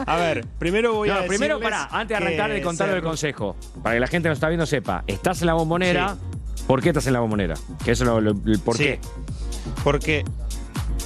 A ver, primero voy a decirles primero, antes de arrancar de contar el consejo, para que la gente que nos está viendo sepa, estás en la Bombonera, sí. ¿Por qué estás en la Bombonera? Que eso es el por qué.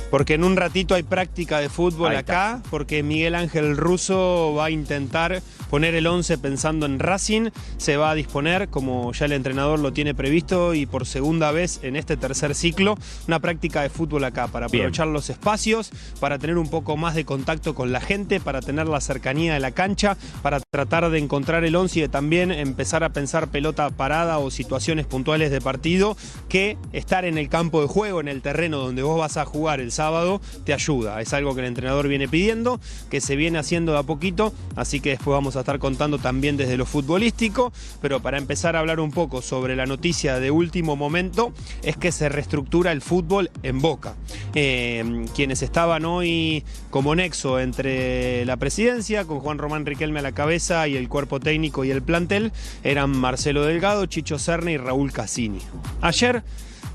Porque en un ratito hay práctica de fútbol acá, porque Miguel Ángel Russo va a intentar poner el 11 pensando en Racing, se va a disponer, como ya el entrenador lo tiene previsto, y por segunda vez en este tercer ciclo, una práctica de fútbol acá, para aprovechar los espacios, para tener un poco más de contacto con la gente, para tener la cercanía de la cancha, para tratar de encontrar el 11 y de también empezar a pensar pelota parada o situaciones puntuales de partido, que estar en el campo de juego, en el terreno donde vos vas a jugar el sábado, te ayuda. Es algo que el entrenador viene pidiendo, que se viene haciendo de a poquito, así que después vamos a estar contando también desde lo futbolístico, pero para empezar a hablar un poco sobre la noticia de último momento, es que se reestructura el fútbol en Boca. Quienes estaban hoy como nexo entre la presidencia, con Juan Román Riquelme a la cabeza, y el cuerpo técnico y el plantel, eran Marcelo Delgado, Chicho Serna y Raúl Cassini. Ayer,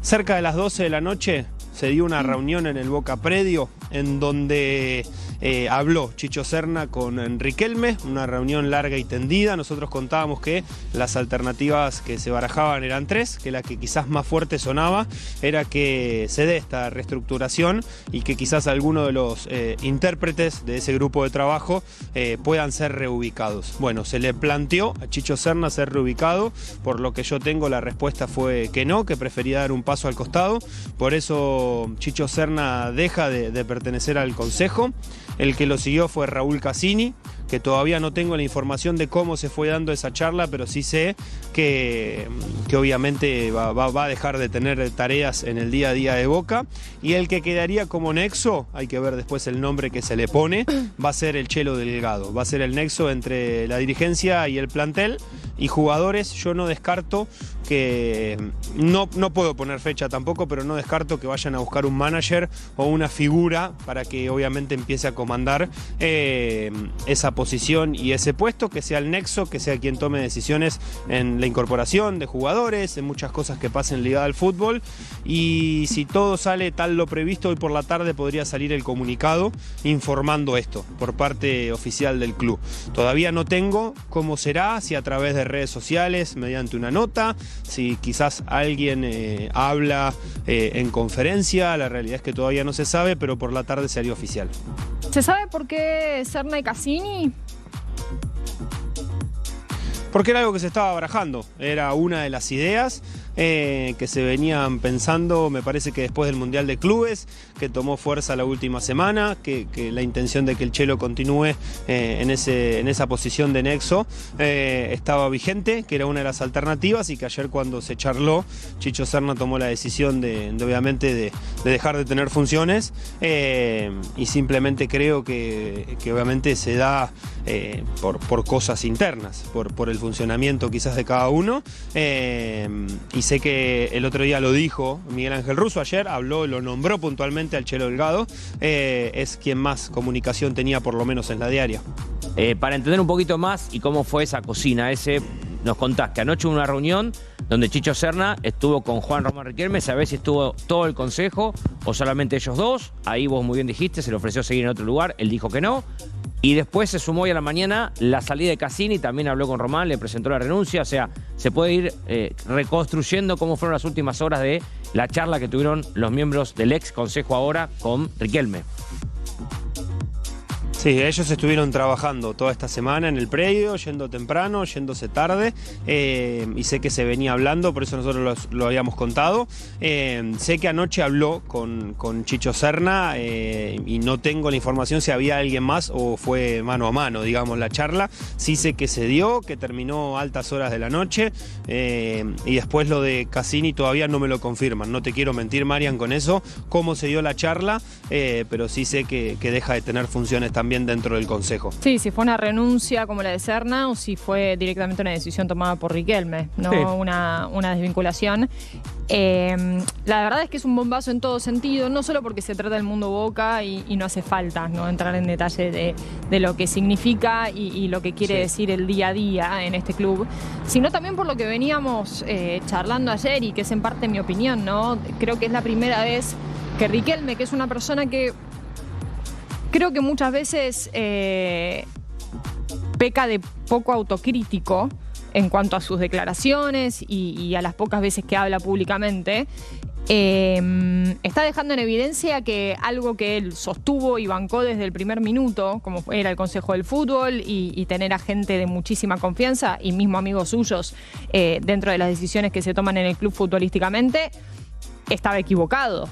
cerca de las 12 de la noche, se dio una reunión en el Boca Predio en donde habló Chicho Serna con Riquelme, una reunión larga y tendida. Nosotros contábamos que las alternativas que se barajaban eran tres, que la que quizás más fuerte sonaba era que se dé esta reestructuración y que quizás algunos de los intérpretes de ese grupo de trabajo puedan ser reubicados. Bueno, se le planteó a Chicho Serna ser reubicado, por lo que yo tengo la respuesta fue que no, que prefería dar un paso al costado. Por eso Chicho Serna deja de pertenecer al consejo. El que lo siguió fue Raúl Cassini, que todavía no tengo la información de cómo se fue dando esa charla, pero sí sé que obviamente va a dejar de tener tareas en el día a día de Boca. Y el que quedaría como nexo, hay que ver después el nombre que se le pone, va a ser el Chelo Delgado. Va a ser el nexo entre la dirigencia y el plantel y jugadores. Yo no descarto que, no puedo poner fecha tampoco, pero no descarto que vayan a buscar un manager o una figura para que obviamente empiece a comandar esa posición y ese puesto, que sea el nexo, que sea quien tome decisiones en la incorporación de jugadores, en muchas cosas que pasen ligadas al fútbol. Y si todo sale tal lo previsto, hoy por la tarde podría salir el comunicado informando esto por parte oficial del club. Todavía no tengo cómo será, si a través de redes sociales, mediante una nota, si quizás alguien habla en conferencia. La realidad es que todavía no se sabe, pero por la tarde se haría oficial. ¿Se sabe por qué Serna y Cassini? Porque era algo que se estaba barajando, era una de las ideas que se venían pensando, me parece que después del Mundial de Clubes, que tomó fuerza la última semana, que la intención de que el Chelo continúe en esa posición de nexo estaba vigente, que era una de las alternativas, y que ayer cuando se charló, Chicho Serna tomó la decisión de dejar de tener funciones, y simplemente creo que obviamente se da por cosas internas, por el funcionamiento quizás de cada uno, y sé que el otro día lo dijo Miguel Ángel Russo, ayer habló, lo nombró puntualmente al Chelo Delgado, es quien más comunicación tenía, por lo menos en la diaria. Para entender un poquito más y cómo fue esa cocina, nos contás que anoche hubo una reunión donde Chicho Serna estuvo con Juan Román Riquelme. ¿Sabés si estuvo todo el consejo o solamente ellos dos? Ahí vos muy bien dijiste, se le ofreció seguir en otro lugar, él dijo que no. Y después se sumó hoy a la mañana la salida de Cassini, también habló con Román, le presentó la renuncia. O sea, se puede ir reconstruyendo cómo fueron las últimas horas de la charla que tuvieron los miembros del ex consejo ahora con Riquelme. Sí, ellos estuvieron trabajando toda esta semana en el predio, yendo temprano, yéndose tarde, y sé que se venía hablando, por eso nosotros lo habíamos contado. Sé que anoche habló con Chicho Serna, y no tengo la información si había alguien más o fue mano a mano, digamos, la charla. Sí sé que se dio, que terminó a altas horas de la noche, y después lo de Cassini todavía no me lo confirman. No te quiero mentir, Marian, con eso, cómo se dio la charla, pero sí sé que deja de tener funciones también dentro del consejo. Sí, si fue una renuncia como la de Serna o si fue directamente una decisión tomada por Riquelme, no sí. una desvinculación. La verdad es que es un bombazo en todo sentido, no solo porque se trata del mundo Boca y no hace falta no entrar en detalle de lo que significa y lo que quiere decir el día a día en este club, sino también por lo que veníamos charlando ayer y que es en parte mi opinión, ¿no? Creo que es la primera vez que Riquelme, que es una persona que creo que muchas veces peca de poco autocrítico en cuanto a sus declaraciones y a las pocas veces que habla públicamente. Está dejando en evidencia que algo que él sostuvo y bancó desde el primer minuto, como era el Consejo del Fútbol y tener a gente de muchísima confianza y mismo amigos suyos dentro de las decisiones que se toman en el club futbolísticamente, estaba equivocado.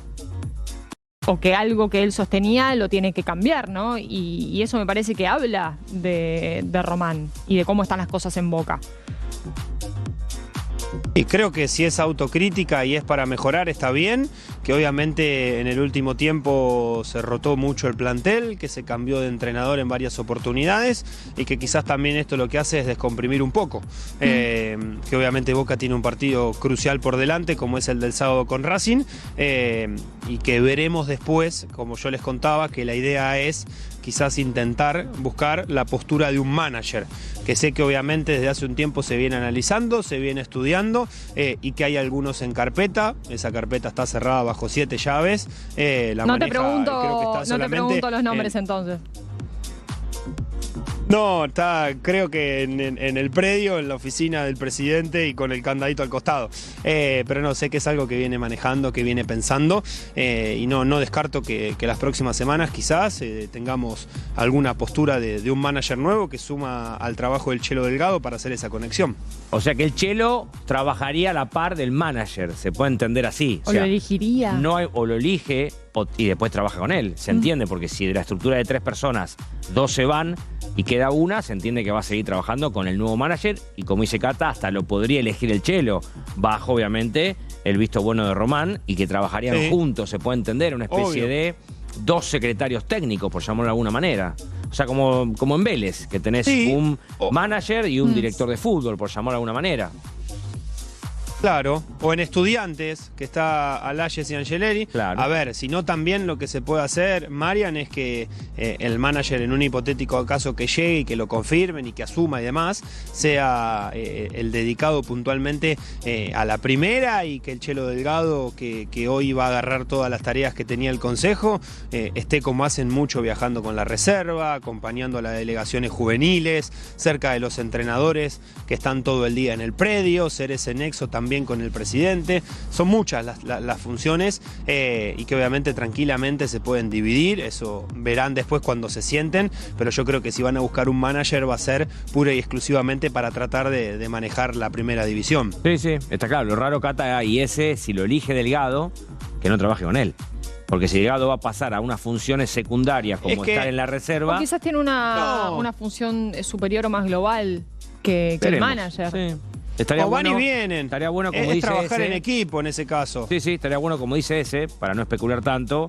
O que algo que él sostenía lo tiene que cambiar, ¿no? Y eso me parece que habla de Román y de cómo están las cosas en Boca. Y creo que si es autocrítica y es para mejorar, está bien, que obviamente en el último tiempo se rotó mucho el plantel, que se cambió de entrenador en varias oportunidades y que quizás también esto lo que hace es descomprimir un poco. Que obviamente Boca tiene un partido crucial por delante, como es el del sábado con Racing, y que veremos después, como yo les contaba, que la idea es quizás intentar buscar la postura de un manager, que sé que obviamente desde hace un tiempo se viene analizando, se viene estudiando y que hay algunos en carpeta. Esa carpeta está cerrada bajo 7 llaves. No te pregunto los nombres entonces. No, está creo que en el predio, en la oficina del presidente y con el candadito al costado. Pero no, sé que es algo que viene manejando, que viene pensando y no descarto que las próximas semanas quizás tengamos alguna postura de un manager nuevo que suma al trabajo del Chelo Delgado para hacer esa conexión. O sea que el Chelo trabajaría a la par del manager, se puede entender así. O lo elegiría. O lo elige y después trabaja con él, se entiende, porque si de la estructura de 3 personas, 2 se van y queda una, se entiende que va a seguir trabajando con el nuevo manager y como dice Cata, hasta lo podría elegir el Chelo, bajo obviamente el visto bueno de Román y que trabajarían juntos, se puede entender, una especie de 2 secretarios técnicos, por llamarlo de alguna manera. O sea, como en Vélez, que tenés un manager y un director de fútbol, por llamarlo de alguna manera. Claro, o en Estudiantes, que está Alayes y Angeleri. Claro. A ver, si no también lo que se puede hacer, Marian, es que el manager en un hipotético caso que llegue y que lo confirmen y que asuma y demás, sea el dedicado puntualmente a la primera y que el Chelo Delgado, que hoy va a agarrar todas las tareas que tenía el Consejo, esté como hacen mucho viajando con la reserva, acompañando a las delegaciones juveniles, cerca de los entrenadores que están todo el día en el predio, ser ese nexo también con el presidente. Son muchas las funciones y que obviamente tranquilamente se pueden dividir, eso verán después cuando se sienten, pero yo creo que si van a buscar un manager va a ser pura y exclusivamente para tratar de manejar la primera división. Sí, sí, está claro. Lo raro, Cata, y ese, si lo elige Delgado, que no trabaje con él. Porque si Delgado va a pasar a unas funciones secundarias como estar en la reserva... O quizás tiene una función superior o más global que el manager. Sí. Estaría o van bueno, y vienen. Estaría bueno, como es dice trabajar ese, en equipo en ese caso. Sí, sí, estaría bueno, como dice ese, para no especular tanto,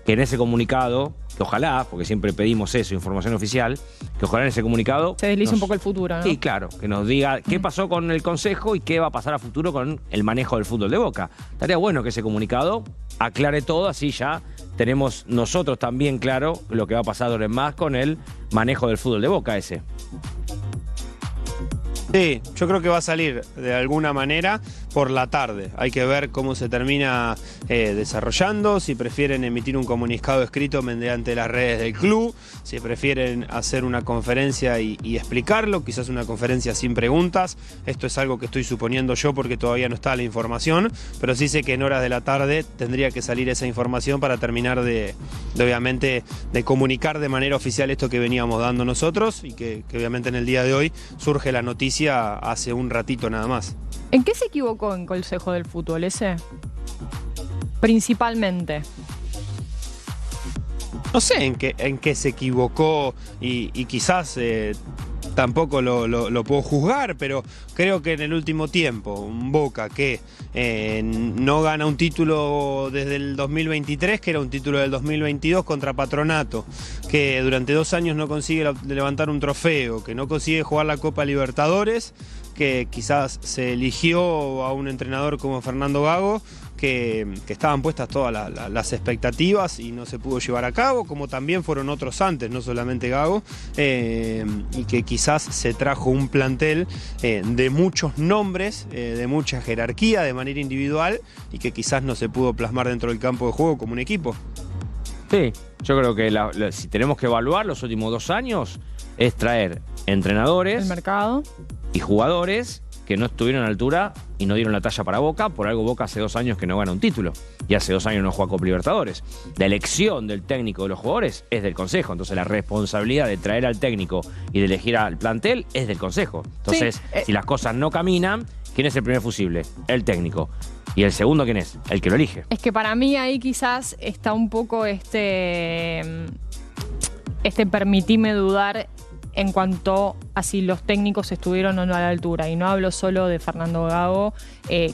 que en ese comunicado, que ojalá, porque siempre pedimos eso, información oficial, que ojalá en ese comunicado... Se deslice un poco el futuro, ¿no? Sí, claro, que nos diga qué pasó con el Consejo y qué va a pasar a futuro con el manejo del fútbol de Boca. Estaría bueno que ese comunicado aclare todo, así ya tenemos nosotros también claro lo que va a pasar ahora en más con el manejo del fútbol de Boca ese. Sí, yo creo que va a salir de alguna manera por la tarde. Hay que ver cómo se termina desarrollando, si prefieren emitir un comunicado escrito mediante las redes del club, si prefieren hacer una conferencia y explicarlo, quizás una conferencia sin preguntas. Esto es algo que estoy suponiendo yo porque todavía no está la información, pero sí sé que en horas de la tarde tendría que salir esa información para terminar obviamente de comunicar de manera oficial esto que veníamos dando nosotros y que obviamente en el día de hoy surge la noticia hace un ratito nada más. ¿En qué se equivocó en Consejo del Fútbol ese? Principalmente. No sé en qué se equivocó y quizás tampoco lo puedo juzgar, pero creo que en el último tiempo, un Boca que no gana un título desde el 2023, que era un título del 2022 contra Patronato, que durante 2 años no consigue levantar un trofeo, que no consigue jugar la Copa Libertadores, que quizás se eligió a un entrenador como Fernando Gago, que estaban puestas todas las expectativas y no se pudo llevar a cabo, como también fueron otros antes, no solamente Gago, y que quizás se trajo un plantel de muchos nombres, de mucha jerarquía, de manera individual, y que quizás no se pudo plasmar dentro del campo de juego como un equipo. Sí, yo creo que si tenemos que evaluar los últimos 2 años, es traer entrenadores El mercado. y jugadores que no estuvieron a la altura y no dieron la talla para Boca. Por algo Boca hace 2 años que no gana un título y hace 2 años no juega Copa Libertadores. La elección del técnico de los jugadores es del Consejo, entonces la responsabilidad de traer al técnico y de elegir al plantel es del Consejo. Entonces, si las cosas no caminan, ¿quién es el primer fusible? El técnico. ¿Y el segundo quién es? El que lo elige. Es que para mí ahí quizás está un poco permitime dudar en cuanto a si los técnicos estuvieron o no a la altura. Y no hablo solo de Fernando Gago.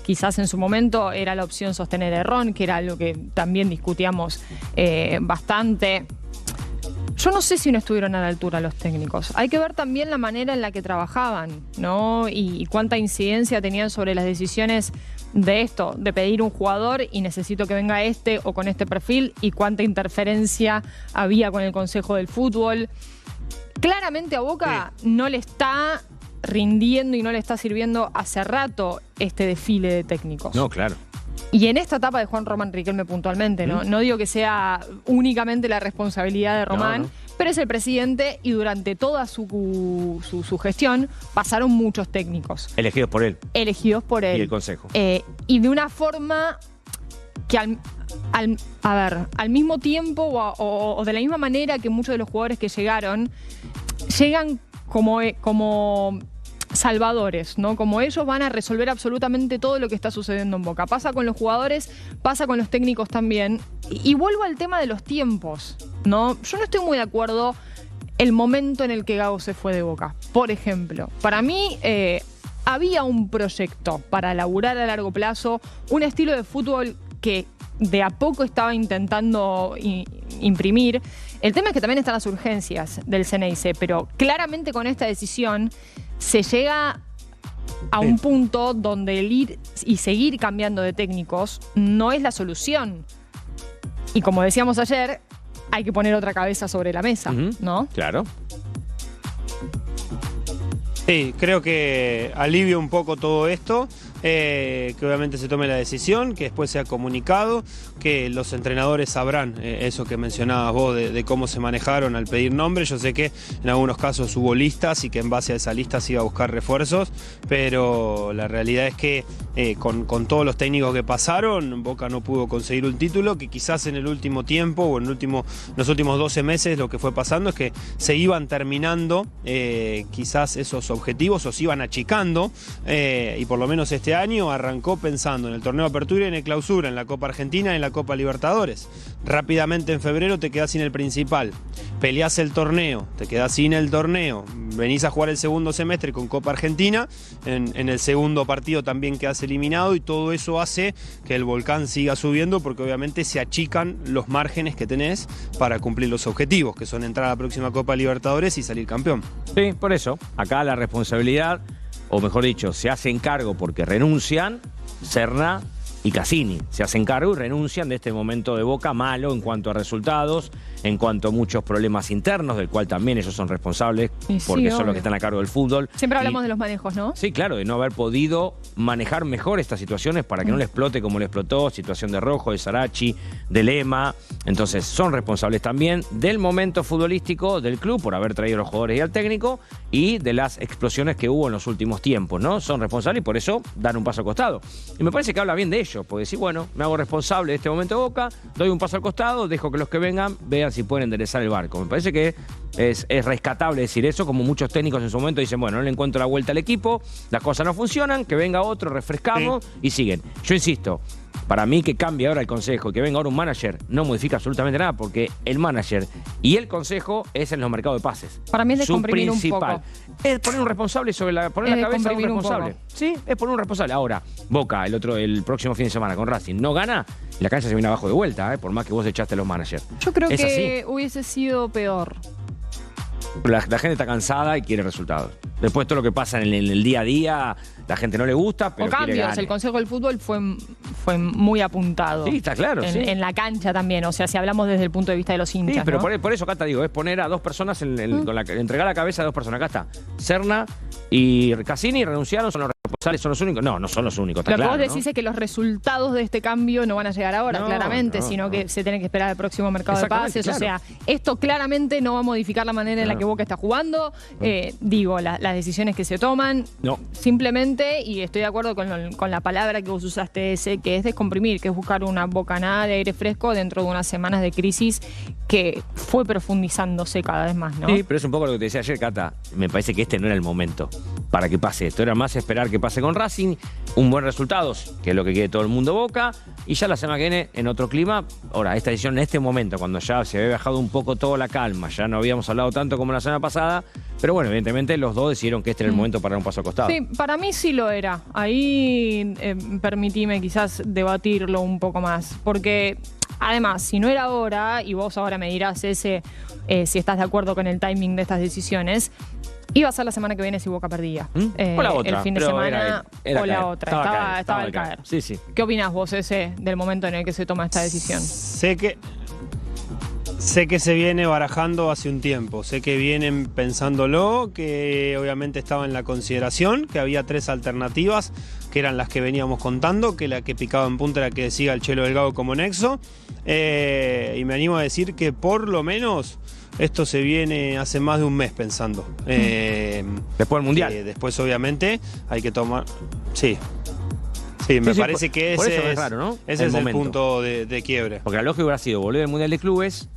Quizás en su momento era la opción sostener a Herrón, que era algo que también discutíamos bastante. Yo no sé si no estuvieron a la altura los técnicos. Hay que ver también la manera en la que trabajaban, ¿no? Y cuánta incidencia tenían sobre las decisiones de esto, de pedir un jugador y necesito que venga este o con este perfil, y cuánta interferencia había con el Consejo del Fútbol. Claramente a Boca no le está rindiendo y no le está sirviendo hace rato este desfile de técnicos. No, claro. Y en esta etapa de Juan Román Riquelme puntualmente, ¿no? No digo que sea únicamente la responsabilidad de Román, pero es el presidente y durante toda su gestión pasaron muchos técnicos. Elegidos por él. Elegidos por él. Y el Consejo. Y de una forma que al mismo tiempo o de la misma manera que muchos de los jugadores que llegan como salvadores, ¿no? Como ellos van a resolver absolutamente todo lo que está sucediendo en Boca. Pasa con los jugadores, pasa con los técnicos también. Y vuelvo al tema de los tiempos, ¿no? Yo no estoy muy de acuerdo el momento en el que Gago se fue de Boca. Por ejemplo, para mí había un proyecto para laburar a largo plazo, un estilo de fútbol que de a poco estaba intentando imprimir. El tema es que también están las urgencias del CNIC, pero claramente con esta decisión se llega a un punto donde el ir y seguir cambiando de técnicos no es la solución. Y como decíamos ayer, hay que poner otra cabeza sobre la mesa, ¿no? Claro. Sí, creo que alivia un poco todo esto, que obviamente se tome la decisión, que después sea comunicado, que los entrenadores sabrán eso que mencionabas vos de cómo se manejaron al pedir nombres. Yo sé que en algunos casos hubo listas y que en base a esa lista se iba a buscar refuerzos, pero la realidad es que con todos los técnicos que pasaron, Boca no pudo conseguir un título, que quizás en el último tiempo o en los últimos 12 meses lo que fue pasando es que se iban terminando quizás esos objetivos o se iban achicando, y por lo menos este año arrancó pensando en el torneo de apertura y en el clausura, en la Copa Argentina y en la Copa Libertadores. Rápidamente en febrero te quedás sin el principal, peleás el torneo, te quedás sin el torneo, venís a jugar el segundo semestre con Copa Argentina, en el segundo partido también quedás eliminado, y todo eso hace que el volcán siga subiendo, porque obviamente se achican los márgenes que tenés para cumplir los objetivos, que son entrar a la próxima Copa Libertadores y salir campeón. Sí, por eso, acá la responsabilidad, o mejor dicho, se hacen cargo porque renuncian Serna y Cassini. Se hacen cargo y renuncian de este momento de Boca malo en cuanto a resultados, en cuanto a muchos problemas internos, del cual también ellos son responsables, porque son los que están a cargo del fútbol. Siempre hablamos de los manejos, ¿no? Sí, claro, de no haber podido manejar mejor estas situaciones para que no le explote como le explotó, situación de Rojo, de Sarachi, de Lema. Entonces son responsables también del momento futbolístico del club por haber traído a los jugadores y al técnico, y de las explosiones que hubo en los últimos tiempos, ¿no? Son responsables y por eso dan un paso al costado. Y me parece que habla bien de ellos, porque decir, bueno, me hago responsable de este momento de Boca, doy un paso al costado, dejo que los que vengan vean si pueden enderezar el barco. Me parece que es rescatable decir eso, como muchos técnicos en su momento dicen, bueno, no le encuentro la vuelta al equipo, las cosas no funcionan, que venga otro, refrescamos y siguen. Yo insisto, para mí que cambie ahora el consejo y que venga ahora un manager no modifica absolutamente nada, porque el manager y el consejo es en los mercados de pases. Para mí es de su comprimir principal. un poco. Es poner un responsable sobre poner la cabeza de un responsable. Sí, es poner un responsable. Ahora, Boca, el próximo fin de semana con Racing, no gana, la cancha se viene abajo de vuelta, por más que vos echaste a los managers. Yo creo es que así. hubiese sido peor. La gente está cansada y quiere resultados. Después todo lo que pasa en el día a día, la gente no le gusta, pero o cambios. quiere ganar. El Consejo del Fútbol fue muy apuntado. Sí, está claro. En la cancha también, o sea, si hablamos desde el punto de vista de los hinchas. Sí, pero ¿no? por eso acá te digo, es poner a dos personas, entregar la cabeza a dos personas. Acá está Serna y Cassini renunciaron, son los responsables. son los únicos. No, no son los únicos, está Lo que claro, vos decís es que los resultados de este cambio no van a llegar ahora, No, claramente, no, sino no. que se tiene que esperar al próximo mercado de Exactamente, pases. claro. O sea, esto claramente no va a modificar la manera en la que Boca está jugando. Las decisiones que se toman. No. Simplemente, y estoy de acuerdo con la palabra que vos usaste que es descomprimir, que es buscar una bocanada de aire fresco dentro de unas semanas de crisis que fue profundizándose cada vez más, ¿no? Sí, pero es un poco lo que te decía ayer, Cata. Me parece que este no era el momento para que pase esto. Era más esperar que pase con Racing, un buen resultado, que es lo que quiere todo el mundo Boca, y ya la semana que viene en otro clima. Ahora, esta decisión en este momento, cuando ya se había bajado un poco toda la calma, ya no habíamos hablado tanto como la semana pasada, pero bueno, evidentemente los dos decidieron que este era el momento para dar un paso al costado. Sí, para mí sí lo era. Ahí permitime quizás debatirlo un poco más, porque además, si no era ahora, y vos ahora me dirás si estás de acuerdo con el timing de estas decisiones, iba a ser la semana que viene si Boca perdía. O la otra. El fin de pero semana era o la caer. otra. Estaba al caer. Sí, sí. ¿Qué opinas vos del momento en el que se toma esta decisión? Sé que se viene barajando hace un tiempo, sé que vienen pensándolo, que obviamente estaba en la consideración, que había 3 alternativas, que eran las que veníamos contando, que la que picaba en punta era que siga el Chelo Delgado como nexo, y me animo a decir que por lo menos esto se viene hace más de un mes pensando. Después del Mundial. Después obviamente hay que tomar... Sí, me parece que por eso ese es raro, ¿no? Ese es el momento. punto de quiebre. Porque la lógica hubiera sido volver al Mundial de Clubes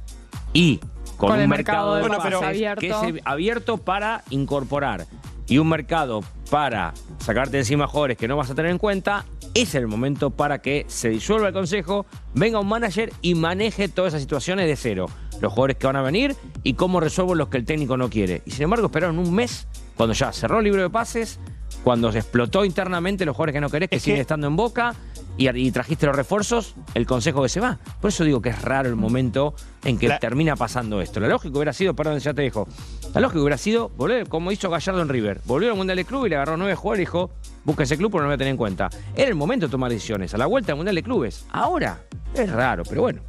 y con un el mercado de mercado de pases pases abierto. que es abierto para incorporar y un mercado para sacarte de encima jugadores que no vas a tener en cuenta. Ese es el momento para que se disuelva el consejo, venga un manager y maneje todas esas situaciones de cero. Los jugadores que van a venir y cómo resuelvo los que el técnico no quiere. Y sin embargo esperaron un mes cuando ya cerró el libro de pases, cuando se explotó internamente los jugadores que no querés, que siguen estando en Boca, y trajiste los refuerzos, el consejo que se va. Por eso digo que es raro el momento en que termina pasando esto. La lógica hubiera sido, perdón, ya te dejo, la lógica hubiera sido volver, como hizo Gallardo en River. Volvió al Mundial de Club y le agarró 9 jugadores y dijo, busca ese club porque no me voy a tener en cuenta. Era el momento de tomar decisiones, a la vuelta al Mundial de Clubes. Ahora, es raro, pero bueno,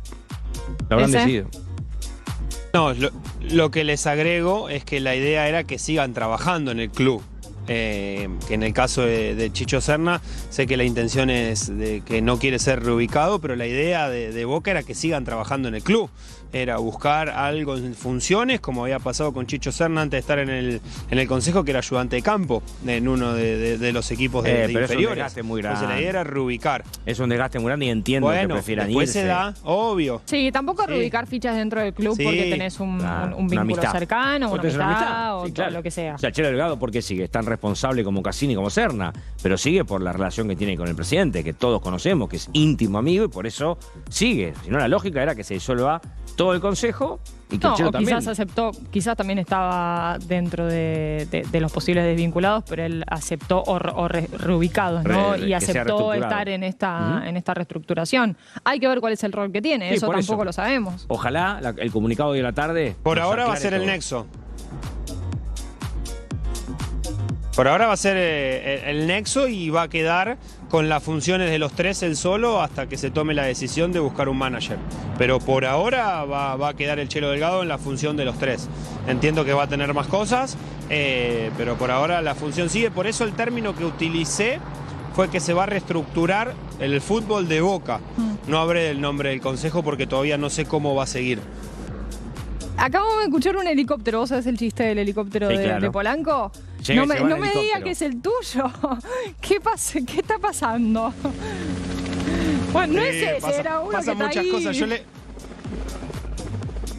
lo habrán decidido. No, lo que les agrego es que la idea era que sigan trabajando en el club. Que en el caso de Chicho Serna, sé que la intención es de que no quiere ser reubicado, pero la idea de Boca era que sigan trabajando en el club. Era buscar algo en funciones, como había pasado con Chicho Serna antes de estar en el consejo, que era ayudante de campo en uno de los equipos de pero inferiores. Es un desgaste muy grande. Entonces la idea era reubicar. Es un desgaste muy grande y entiendo que prefieran después irse. se da, obvio. Sí, tampoco reubicar fichas dentro del club porque tenés un vínculo amistad. cercano, una amistad o sí, claro. lo que sea. O sea, Chelo Delgado, ¿por qué sigue? Es tan responsable como Cassini, como Serna, pero sigue por la relación que tiene con el presidente, que todos conocemos, que es íntimo amigo y por eso sigue. Si no, la lógica era que se disuelva todo el consejo y que el Chelo también. Quizás aceptó, quizás también estaba dentro de los posibles desvinculados, pero él aceptó reubicados, ¿no? Y aceptó estar en esta reestructuración. Hay que ver cuál es el rol que tiene, eso tampoco lo sabemos. Ojalá el comunicado de la tarde. Por ahora va a ser el nexo. Por ahora va a ser el nexo y va a quedar con las funciones de los 3 él solo hasta que se tome la decisión de buscar un manager. Pero por ahora va a quedar el Chelo Delgado en la función de los 3. Entiendo que va a tener más cosas, pero por ahora la función sigue. Por eso el término que utilicé fue que se va a reestructurar el fútbol de Boca. No hablé del nombre del consejo porque todavía no sé cómo va a seguir. Acabamos de escuchar un helicóptero. ¿Vos sabés el chiste del helicóptero de Polanco? No me diga que es el tuyo. ¿Qué pasa? ¿Qué está pasando? Bueno, no es ese, era uno que está muchas ahí. Cosas.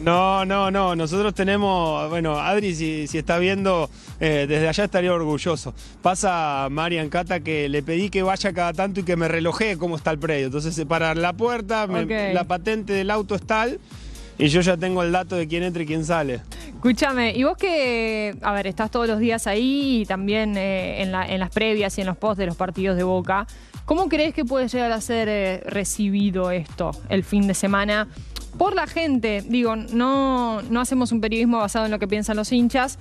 No. Nosotros tenemos, bueno, Adri, si está viendo, desde allá estaría orgulloso. Pasa Marian Cata que le pedí que vaya cada tanto y que me relojee cómo está el predio. Entonces se para la puerta, la patente del auto es tal. Y yo ya tengo el dato de quién entra y quién sale. Escúchame, y vos que, a ver, estás todos los días ahí y también en las previas y en los posts de los partidos de Boca, ¿cómo crees que puede llegar a ser recibido esto el fin de semana por la gente? Digo, no hacemos un periodismo basado en lo que piensan los hinchas,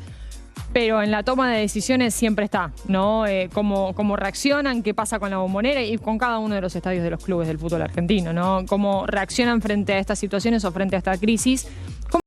pero en la toma de decisiones siempre está, ¿no? Cómo reaccionan, qué pasa con la Bombonera y con cada uno de los estadios de los clubes del fútbol argentino, ¿no? Cómo reaccionan frente a estas situaciones o frente a esta crisis.